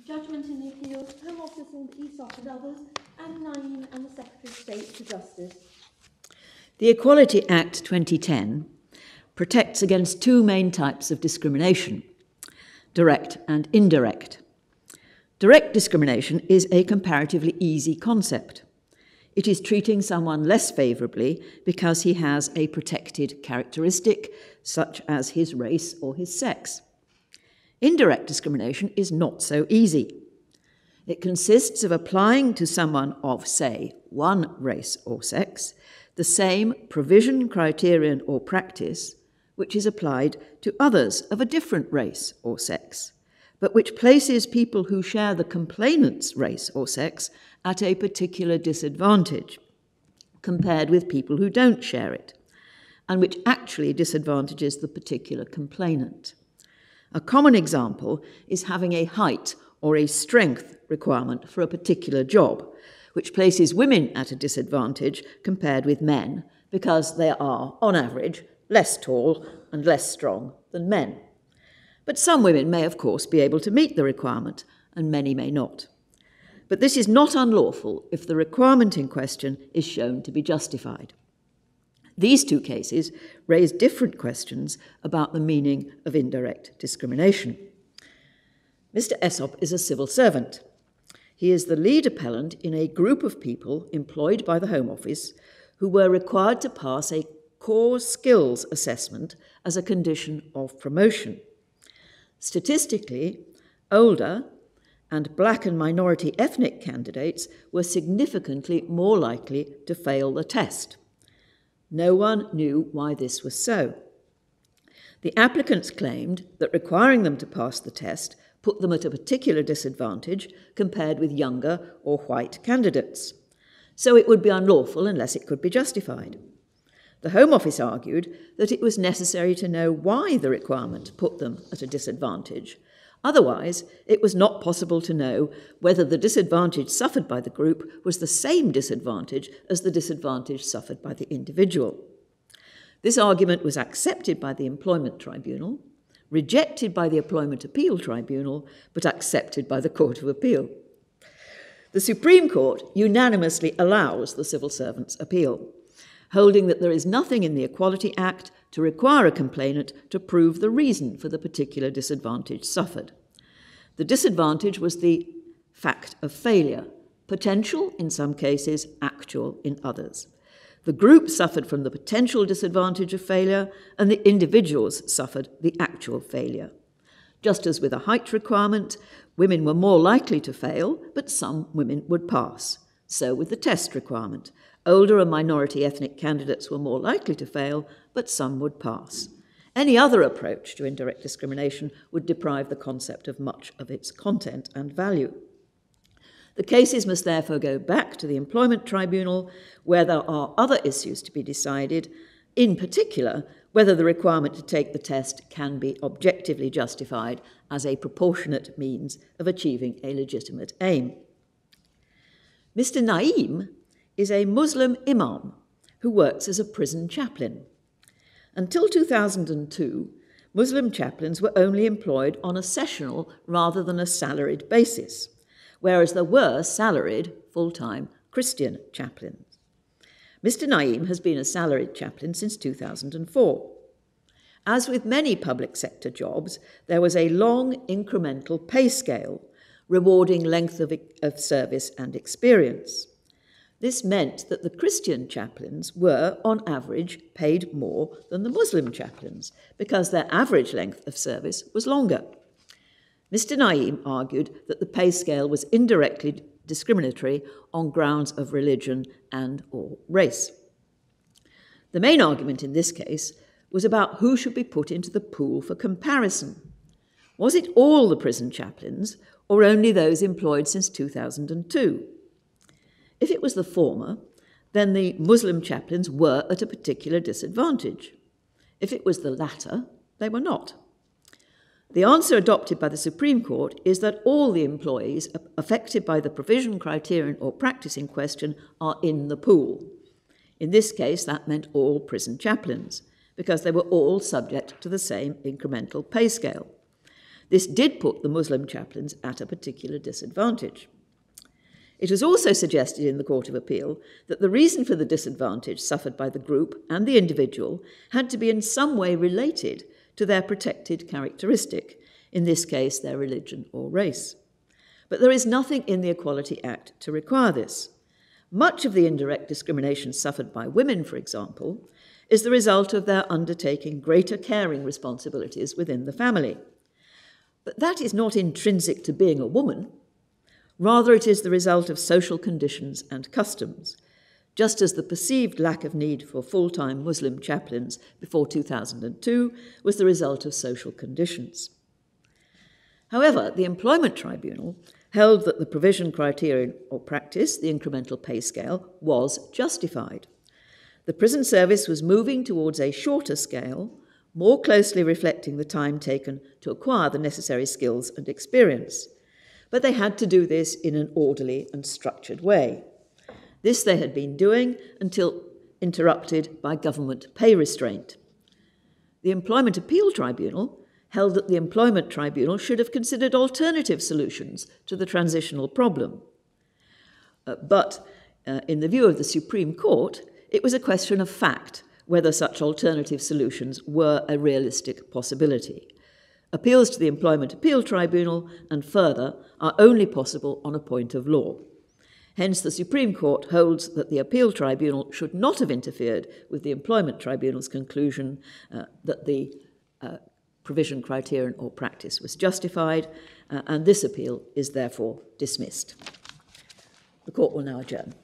Judgment in the appeal, Home Office and Essop and others, and Naeem and the Secretary of State for Justice. The Equality Act 2010 protects against two main types of discrimination, direct and indirect. Direct discrimination is a comparatively easy concept. It is treating someone less favourably because he has a protected characteristic, such as his race or his sex. Indirect discrimination is not so easy. It consists of applying to someone of, say, one race or sex, the same provision, criterion, or practice which is applied to others of a different race or sex, but which places people who share the complainant's race or sex at a particular disadvantage compared with people who don't share it, and which actually disadvantages the particular complainant. A common example is having a height or a strength requirement for a particular job, which places women at a disadvantage compared with men because they are, on average, less tall and less strong than men. But some women may, of course, be able to meet the requirement, and many may not. But this is not unlawful if the requirement in question is shown to be justified. These two cases raise different questions about the meaning of indirect discrimination. Mr. Essop is a civil servant. He is the lead appellant in a group of people employed by the Home Office who were required to pass a core skills assessment as a condition of promotion. Statistically, older and black and minority ethnic candidates were significantly more likely to fail the test. No one knew why this was so. The applicants claimed that requiring them to pass the test put them at a particular disadvantage compared with younger or white candidates. So it would be unlawful unless it could be justified. The Home Office argued that it was necessary to know why the requirement put them at a disadvantage. Otherwise, it was not possible to know whether the disadvantage suffered by the group was the same disadvantage as the disadvantage suffered by the individual. This argument was accepted by the Employment Tribunal, rejected by the Employment Appeal Tribunal, but accepted by the Court of Appeal. The Supreme Court unanimously allows the civil servant's appeal, holding that there is nothing in the Equality Act to require a complainant to prove the reason for the particular disadvantage suffered. The disadvantage was the fact of failure, potential in some cases, actual in others. The group suffered from the potential disadvantage of failure, and the individuals suffered the actual failure. Just as with a height requirement, women were more likely to fail, but some women would pass. So with the test requirement, older and minority ethnic candidates were more likely to fail, but some would pass. Any other approach to indirect discrimination would deprive the concept of much of its content and value. The cases must therefore go back to the Employment Tribunal, where there are other issues to be decided, in particular, whether the requirement to take the test can be objectively justified as a proportionate means of achieving a legitimate aim. Mr. Naeem is a Muslim imam who works as a prison chaplain. Until 2002, Muslim chaplains were only employed on a sessional rather than a salaried basis, whereas there were salaried, full-time Christian chaplains. Mr. Naeem has been a salaried chaplain since 2004. As with many public sector jobs, there was a long incremental pay scale, rewarding length of service and experience. This meant that the Christian chaplains were, on average, paid more than the Muslim chaplains because their average length of service was longer. Mr. Naeem argued that the pay scale was indirectly discriminatory on grounds of religion and/or race. The main argument in this case was about who should be put into the pool for comparison. Was it all the prison chaplains or only those employed since 2002? If it was the former, then the Muslim chaplains were at a particular disadvantage. If it was the latter, they were not. The answer adopted by the Supreme Court is that all the employees affected by the provision, criterion, or practice in question are in the pool. In this case, that meant all prison chaplains, because they were all subject to the same incremental pay scale. This did put the Muslim chaplains at a particular disadvantage. It was also suggested in the Court of Appeal that the reason for the disadvantage suffered by the group and the individual had to be in some way related to their protected characteristic, in this case their religion or race. But there is nothing in the Equality Act to require this. Much of the indirect discrimination suffered by women, for example, is the result of their undertaking greater caring responsibilities within the family. But that is not intrinsic to being a woman. Rather, it is the result of social conditions and customs, just as the perceived lack of need for full-time Muslim chaplains before 2002 was the result of social conditions. However, the Employment Tribunal held that the provision, criterion or practice, the incremental pay scale, was justified. The prison service was moving towards a shorter scale, more closely reflecting the time taken to acquire the necessary skills and experience. But they had to do this in an orderly and structured way. This they had been doing until interrupted by government pay restraint. The Employment Appeal Tribunal held that the Employment Tribunal should have considered alternative solutions to the transitional problem. But in the view of the Supreme Court, it was a question of fact whether such alternative solutions were a realistic possibility. Appeals to the Employment Appeal Tribunal and further are only possible on a point of law. Hence, the Supreme Court holds that the Appeal Tribunal should not have interfered with the Employment Tribunal's conclusion that the provision, criterion or practice was justified, and this appeal is therefore dismissed. The Court will now adjourn.